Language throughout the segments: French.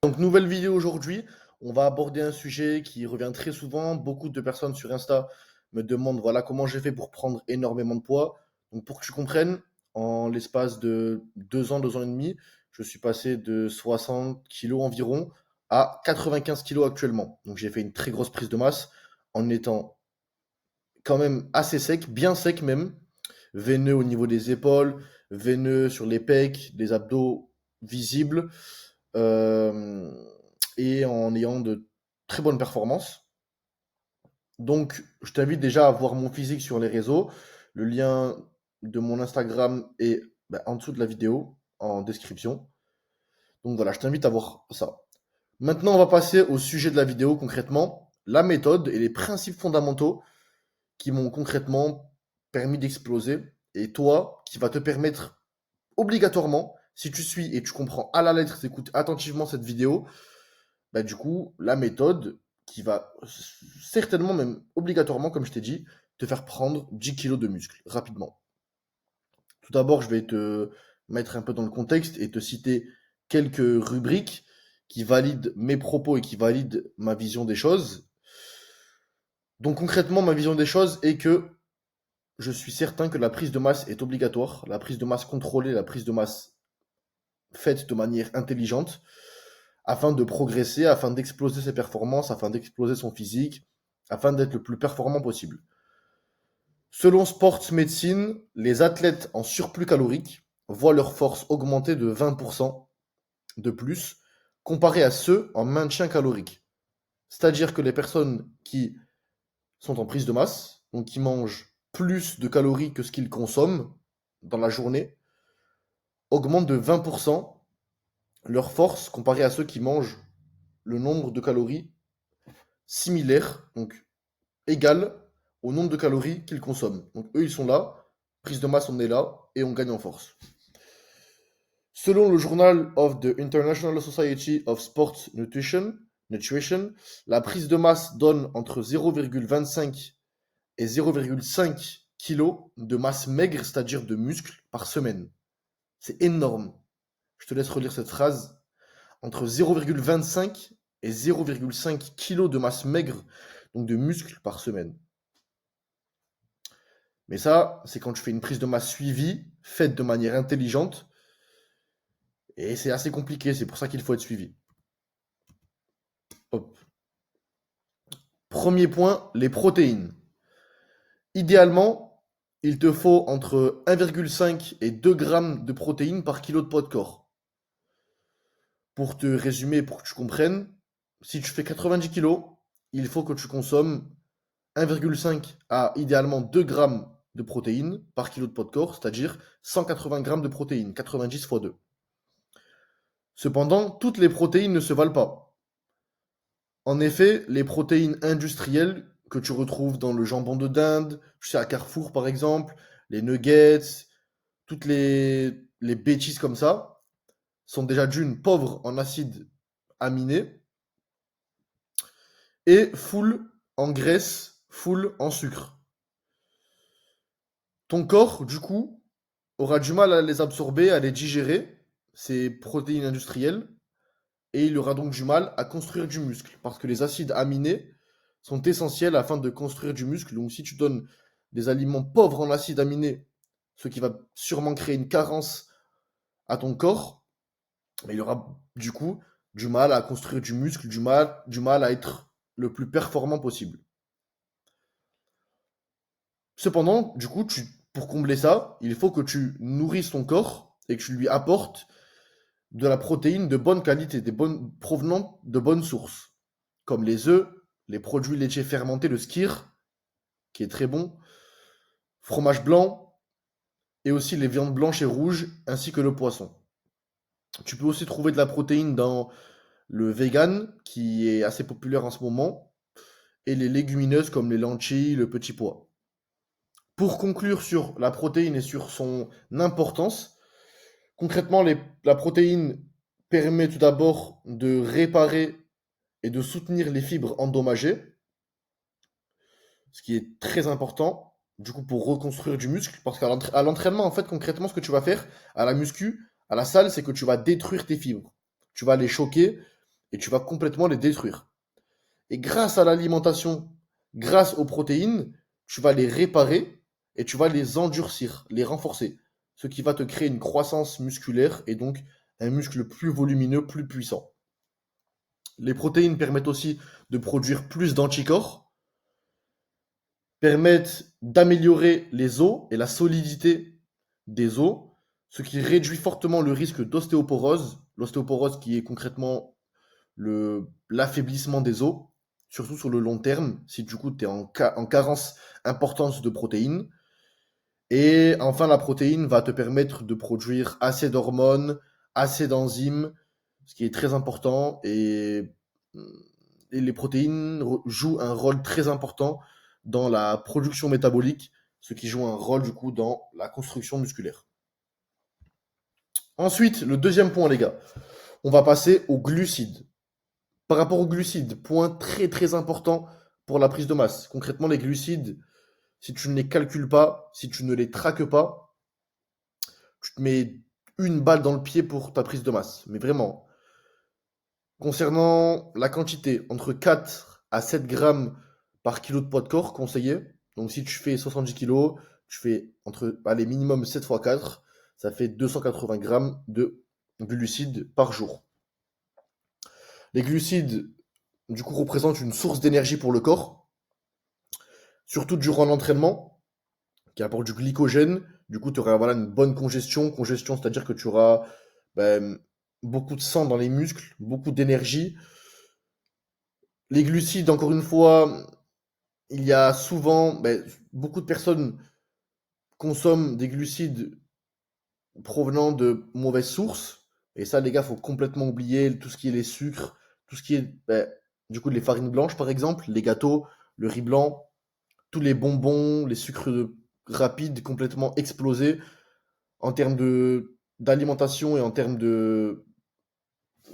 Donc, nouvelle vidéo aujourd'hui. On va aborder un sujet qui revient très souvent. Beaucoup de personnes sur Insta me demandent voilà comment j'ai fait pour prendre énormément de poids. Donc, pour que tu comprennes, en l'espace de 2 ans et demi, je suis passé de 60 kilos environ à 95 kilos actuellement. Donc, j'ai fait une très grosse prise de masse en étant quand même assez sec, bien sec même, veineux au niveau des épaules, veineux sur les pecs, les abdos visibles euh, et en ayant de très bonnes performances. Donc, je t'invite déjà à voir mon physique sur les réseaux. Le lien de mon Instagram est en dessous de la vidéo, en description. Donc voilà, je t'invite à voir ça. Maintenant, on va passer au sujet de la vidéo concrètement, la méthode et les principes fondamentaux qui m'ont concrètement permis d'exploser. Et toi, qui va te permettre obligatoirement, si tu suis et tu comprends à la lettre, tu écoutes attentivement cette vidéo, du coup, la méthode qui va certainement, même obligatoirement, comme je t'ai dit, te faire prendre 10 kilos de muscle rapidement. Tout d'abord, je vais te mettre un peu dans le contexte et te citer quelques rubriques qui valident mes propos et qui valident ma vision des choses. Donc concrètement, ma vision des choses est que je suis certain que la prise de masse est obligatoire, la prise de masse contrôlée, la prise de masse faite de manière intelligente, afin de progresser, afin d'exploser ses performances, afin d'exploser son physique, afin d'être le plus performant possible. Selon Sports Medicine, les athlètes en surplus calorique voient leur force augmenter de 20% de plus comparé à ceux en maintien calorique. C'est-à-dire que les personnes qui sont en prise de masse, donc qui mangent plus de calories que ce qu'ils consomment dans la journée, augmentent de 20% leur force comparé à ceux qui mangent le nombre de calories similaire, donc égal au nombre de calories qu'ils consomment. Donc eux, ils sont là, prise de masse, on est là, et on gagne en force. Selon le Journal of the International Society of Sports Nutrition, la prise de masse donne entre 0,25 et 0,5 kg de masse maigre, c'est-à-dire de muscle, par semaine. C'est énorme. Je te laisse relire cette phrase. Entre 0,25 et 0,5 kg de masse maigre, donc de muscle par semaine. Mais ça, c'est quand tu fais une prise de masse suivie, faite de manière intelligente, et c'est assez compliqué, c'est pour ça qu'il faut être suivi. Hop. Premier point, les protéines. Idéalement, il te faut entre 1,5 et 2 grammes de protéines par kilo de poids de corps. Pour te résumer, pour que tu comprennes, si tu fais 90 kilos, il faut que tu consommes 1,5 à idéalement 2 grammes de protéines par kilo de poids de corps, c'est-à-dire 180 grammes de protéines, 90 x 2. Cependant, toutes les protéines ne se valent pas. En effet, les protéines industrielles que tu retrouves dans le jambon de dinde, tu sais, à Carrefour par exemple, les nuggets, toutes les bêtises comme ça, sont déjà d'une pauvre en acides aminés et full en graisse, full en sucre. Ton corps, du coup, aura du mal à les absorber, à les digérer, ces protéines industrielles, et il aura donc du mal à construire du muscle, parce que les acides aminés sont essentiels afin de construire du muscle. Donc si tu donnes des aliments pauvres en acides aminés, ce qui va sûrement créer une carence à ton corps, il aura du coup du mal à construire du muscle, du mal à être le plus performant possible. Cependant, du coup, pour combler ça, il faut que tu nourrisses ton corps et que tu lui apportes de la protéine de bonne qualité, provenant de bonnes sources, comme les œufs, les produits laitiers fermentés, le skyr, qui est très bon, fromage blanc, et aussi les viandes blanches et rouges, ainsi que le poisson. Tu peux aussi trouver de la protéine dans le vegan, qui est assez populaire en ce moment, et les légumineuses comme les lentilles, le petit pois. Pour conclure sur la protéine et sur son importance, concrètement, la protéine permet tout d'abord de réparer et de soutenir les fibres endommagées, ce qui est très important, du coup, pour reconstruire du muscle, parce qu'à l'entraînement, en fait, concrètement, ce que tu vas faire à la muscu, à la salle, c'est que tu vas détruire tes fibres. Tu vas les choquer et tu vas complètement les détruire. Et grâce à l'alimentation, grâce aux protéines, tu vas les réparer et tu vas les endurcir, les renforcer. Ce qui va te créer une croissance musculaire et donc un muscle plus volumineux, plus puissant. Les protéines permettent aussi de produire plus d'anticorps, permettent d'améliorer les os et la solidité des os, ce qui réduit fortement le risque d'ostéoporose. L'ostéoporose qui est concrètement l'affaiblissement des os, surtout sur le long terme, si du coup tu es en carence importante de protéines. Et enfin, la protéine va te permettre de produire assez d'hormones, assez d'enzymes, ce qui est très important. Et les protéines jouent un rôle très important dans la production métabolique, ce qui joue un rôle du coup dans la construction musculaire. Ensuite, le deuxième point, les gars, on va passer aux glucides. Par rapport aux glucides, point très très important pour la prise de masse. Concrètement, les glucides, si tu ne les calcules pas, si tu ne les traques pas, tu te mets une balle dans le pied pour ta prise de masse. Mais vraiment, concernant la quantité, entre 4 à 7 grammes par kilo de poids de corps conseillé. Donc si tu fais 70 kilos, tu fais entre allez, minimum 7 fois 4, ça fait 280 grammes de glucides par jour. Les glucides, du coup, représentent une source d'énergie pour le corps, surtout durant l'entraînement, qui apporte du glycogène. Du coup, tu auras voilà, une bonne congestion. Congestion, c'est-à-dire que tu auras ben, beaucoup de sang dans les muscles, beaucoup d'énergie. Les glucides, encore une fois, il y a souvent, beaucoup de personnes consomment des glucides provenant de mauvaises sources. Et ça, les gars, faut complètement oublier tout ce qui est les sucres, tout ce qui est, du coup, les farines blanches, par exemple, les gâteaux, le riz blanc, tous les bonbons, les sucres rapides complètement explosés en termes d'alimentation et en termes de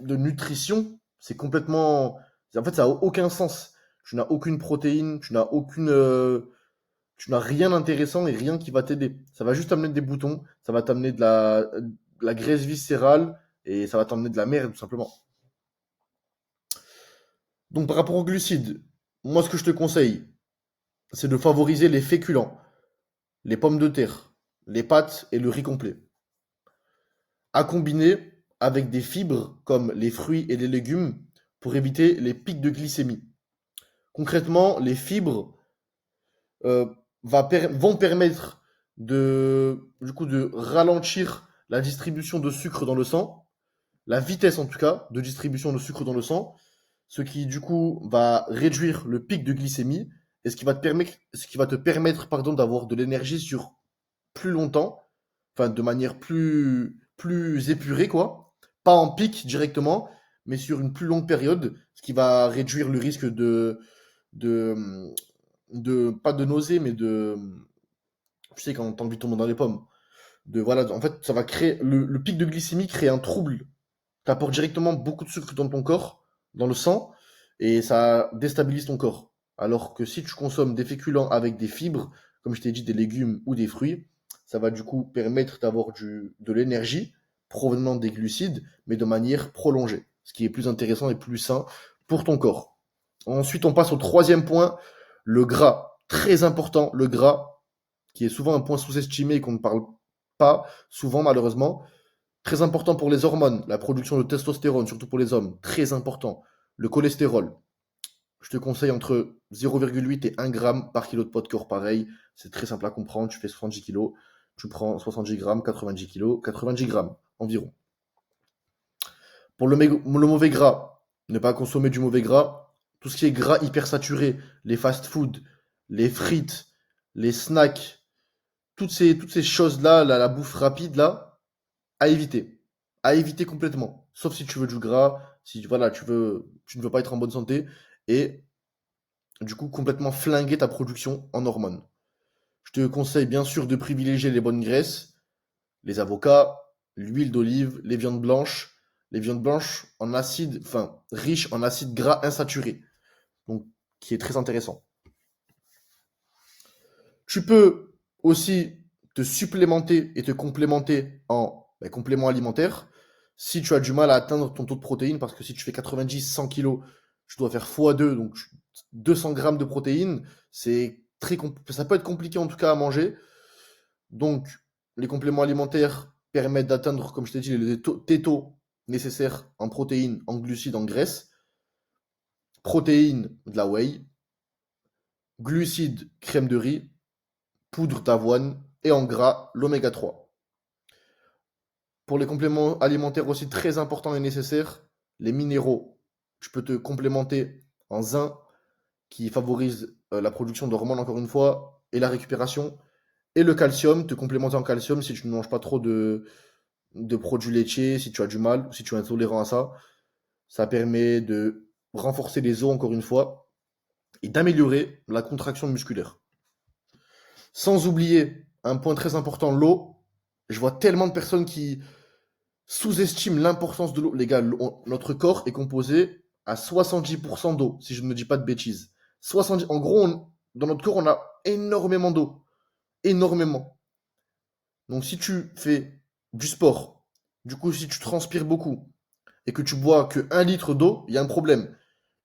nutrition. C'est complètement, en fait, ça a aucun sens. Tu n'as aucune protéine, tu n'as rien d'intéressant et rien qui va t'aider. Ça va juste t'amener des boutons, ça va t'amener de la graisse viscérale et ça va t'amener de la merde, tout simplement. Donc, par rapport aux glucides, moi, ce que je te conseille, c'est de favoriser les féculents, les pommes de terre, les pâtes et le riz complet. À combiner avec des fibres comme les fruits et les légumes pour éviter les pics de glycémie. Concrètement, les fibres euh, vont permettre du coup, de ralentir la distribution de sucre dans le sang, la vitesse en tout cas de distribution de sucre dans le sang, ce qui du coup va réduire le pic de glycémie et ce qui va te permettre pardon, d'avoir de l'énergie sur plus longtemps, enfin de manière plus épurée quoi, pas en pic directement, mais sur une plus longue période, ce qui va réduire le risque de, pas de nausée, mais tu sais, quand t'as envie de tomber dans les pommes. Voilà, en fait, ça va créer, le pic de glycémie crée un trouble. T'apportes directement beaucoup de sucre dans ton corps, dans le sang, et ça déstabilise ton corps. Alors que si tu consommes des féculents avec des fibres, comme je t'ai dit, des légumes ou des fruits, ça va du coup permettre d'avoir de l'énergie provenant des glucides, mais de manière prolongée, ce qui est plus intéressant et plus sain pour ton corps. Ensuite, on passe au troisième point, le gras. Très important, le gras, qui est souvent un point sous-estimé et qu'on ne parle pas souvent malheureusement. Très important pour les hormones, la production de testostérone, surtout pour les hommes, très important. Le cholestérol, je te conseille entre 0,8 et 1 gramme par kilo de poids de corps pareil. C'est très simple à comprendre, tu fais 70 kilos, tu prends 70 grammes, 90 kilos, 90 grammes environ. Pour le mauvais gras, ne pas consommer du mauvais gras. Tout ce qui est gras hypersaturé, les fast-foods, les frites, les snacks, toutes ces choses-là, la bouffe rapide, là, à éviter. À éviter complètement. Sauf si tu veux du gras, si voilà, tu ne veux pas être en bonne santé et du coup complètement flinguer ta production en hormones. Je te conseille bien sûr de privilégier les bonnes graisses, les avocats, l'huile d'olive, les viandes blanches en acide, enfin riches en acides gras insaturés, donc qui est très intéressant. Tu peux aussi te supplémenter et te complémenter en complément alimentaire. Si tu as du mal à atteindre ton taux de protéines, parce que si tu fais 90-100 kilos, tu dois faire x2, donc 200 grammes de protéines, ça peut être compliqué en tout cas à manger. Donc, les compléments alimentaires permettent d'atteindre, comme je t'ai dit, tes taux nécessaires en protéines, en glucides, en graisses. Protéines, de la whey. Glucides, crème de riz. Poudre d'avoine. Et en gras, l'oméga 3. Pour les compléments alimentaires aussi très importants et nécessaires, les minéraux. Je peux te complémenter en zinc, qui favorise la production d'hormones, encore une fois, et la récupération. Et le calcium, te complémenter en calcium si tu ne manges pas trop de produits laitiers, si tu as du mal, si tu es intolérant à ça. Ça permet de renforcer les os, encore une fois, et d'améliorer la contraction musculaire. Sans oublier un point très important, l'eau. Je vois tellement de personnes qui sous-estiment l'importance de l'eau. Les gars, notre corps est composé à 70% d'eau, si je ne me dis pas de bêtises. 70, en gros, dans notre corps, on a énormément d'eau. Énormément. Donc si tu fais du sport, du coup, si tu transpires beaucoup, et que tu bois que 1 litre d'eau, il y a un problème.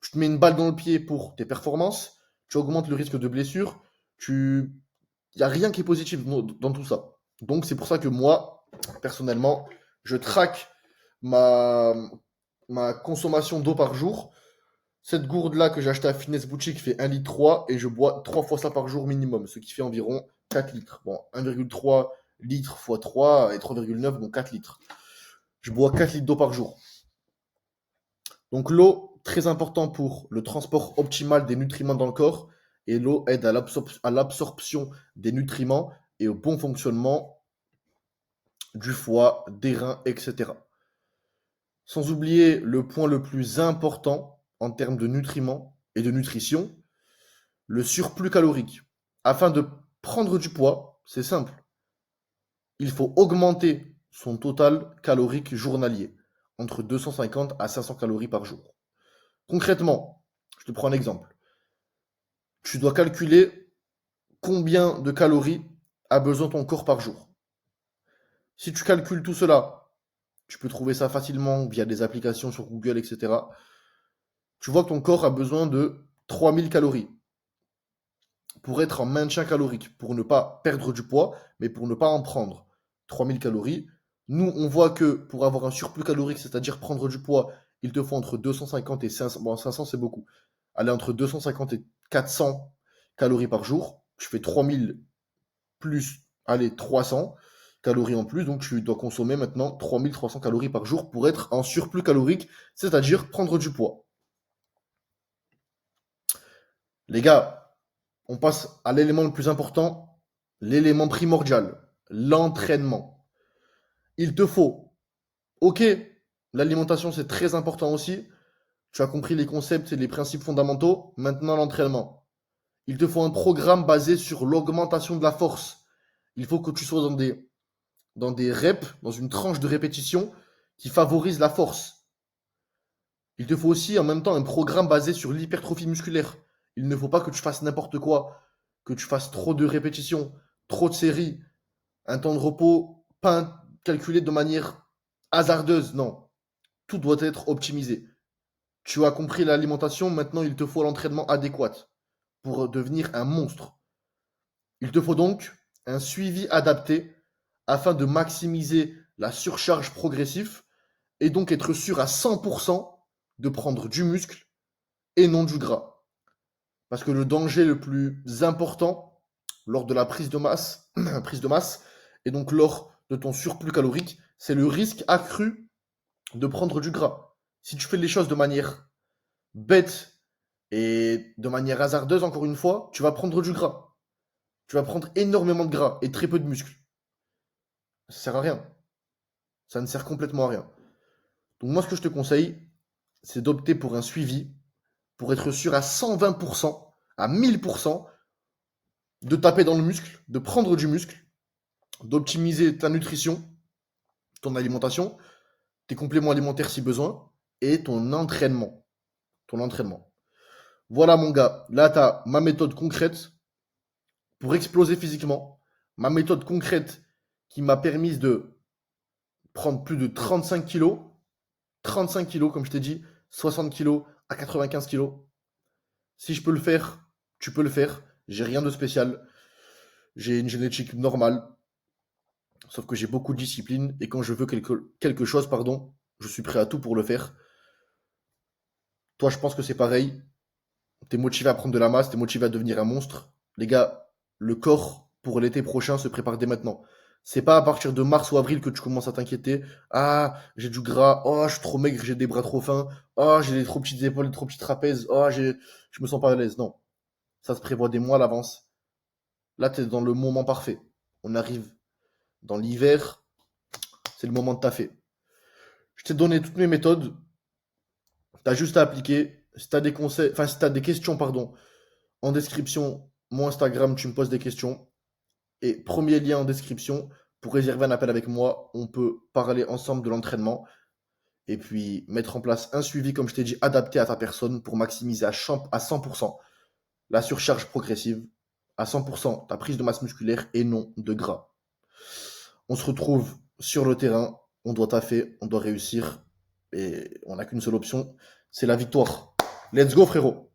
Tu te mets une balle dans le pied pour tes performances, tu augmentes le risque de blessure, il n'y a rien qui est positif dans tout ça. Donc c'est pour ça que moi, personnellement, je traque ma, ma consommation d'eau par jour. Cette gourde-là que j'ai achetée à Fitness Boutique fait 1,3 litre et je bois 3 fois ça par jour minimum, ce qui fait environ 4 litres. Bon, 1,3 litres x 3 et 3,9, donc 4 litres. Je bois 4 litres d'eau par jour. Donc l'eau, très important pour le transport optimal des nutriments dans le corps. Et l'eau aide à l'absorption des nutriments et au bon fonctionnement du foie, des reins, etc. Sans oublier le point le plus important en termes de nutriments et de nutrition, le surplus calorique. Afin de prendre du poids, c'est simple. Il faut augmenter son total calorique journalier, entre 250 à 500 calories par jour. Concrètement, je te prends un exemple. Tu dois calculer combien de calories a besoin ton corps par jour. Si tu calcules tout cela, tu peux trouver ça facilement via des applications sur Google, etc. Tu vois que ton corps a besoin de 3000 calories pour être en maintien calorique, pour ne pas perdre du poids, mais pour ne pas en prendre. 3000 calories. Nous, on voit que pour avoir un surplus calorique, c'est-à-dire prendre du poids, il te faut entre 250 et 500. Bon, 500, c'est beaucoup. Aller entre 250 et 400 calories par jour. Tu fais 3000 plus, allez, 300 calories en plus. Donc, tu dois consommer maintenant 3300 calories par jour pour être en surplus calorique, c'est-à-dire prendre du poids. Les gars, on passe à l'élément le plus important, l'élément primordial, l'entraînement. Il te faut, ok, l'alimentation c'est très important aussi, tu as compris les concepts et les principes fondamentaux, maintenant l'entraînement. Il te faut un programme basé sur l'augmentation de la force. Il faut que tu sois dans des reps, dans une tranche de répétition qui favorise la force. Il te faut aussi en même temps un programme basé sur l'hypertrophie musculaire. Il ne faut pas que tu fasses n'importe quoi, que tu fasses trop de répétitions, trop de séries, un temps de repos pas calculé de manière hasardeuse. Non, tout doit être optimisé. Tu as compris l'alimentation, maintenant il te faut l'entraînement adéquat pour devenir un monstre. Il te faut donc un suivi adapté afin de maximiser la surcharge progressive et donc être sûr à 100% de prendre du muscle et non du gras. Parce que le danger le plus important lors de la prise de masse, et donc lors de ton surplus calorique, c'est le risque accru de prendre du gras. Si tu fais les choses de manière bête et de manière hasardeuse, encore une fois, tu vas prendre du gras. Tu vas prendre énormément de gras et très peu de muscles. Ça sert à rien. Ça ne sert complètement à rien. Donc moi, ce que je te conseille, c'est d'opter pour un suivi pour être sûr à 120%, à 1000%, de taper dans le muscle, de prendre du muscle, d'optimiser ta nutrition, ton alimentation, tes compléments alimentaires si besoin, et ton entraînement. Ton entraînement. Voilà mon gars, là tu as ma méthode concrète pour exploser physiquement, ma méthode concrète qui m'a permis de prendre plus de 35 kilos, 35 kilos, comme je t'ai dit, 60 kilos à 95 kilos. Si je peux le faire, tu peux le faire. J'ai rien de spécial. J'ai une génétique normale. Sauf que j'ai beaucoup de discipline. Et quand je veux quelque chose, pardon, je suis prêt à tout pour le faire. Toi, je pense que c'est pareil. T'es motivé à prendre de la masse, t'es motivé à devenir un monstre. Les gars, le corps pour l'été prochain se prépare dès maintenant. C'est pas à partir de mars ou avril que tu commences à t'inquiéter. Ah, j'ai du gras. Oh, je suis trop maigre, j'ai des bras trop fins. Oh, j'ai des trop petites épaules, des trop petits trapèzes. Oh, je me sens pas à l'aise. Non. Ça se prévoit des mois à l'avance. Là, t'es dans le moment parfait. On arrive dans l'hiver. C'est le moment de taffer. Je t'ai donné toutes mes méthodes. T'as juste à appliquer. Si t'as des conseils, enfin, si t'as des questions, pardon, en description, mon Instagram, tu me poses des questions. Et premier lien en description pour réserver un appel avec moi. On peut parler ensemble de l'entraînement et puis mettre en place un suivi, comme je t'ai dit, adapté à ta personne pour maximiser à 100% la surcharge progressive, à 100% ta prise de masse musculaire et non de gras. On se retrouve sur le terrain, on doit taffer, on doit réussir et on n'a qu'une seule option, c'est la victoire. Let's go frérot!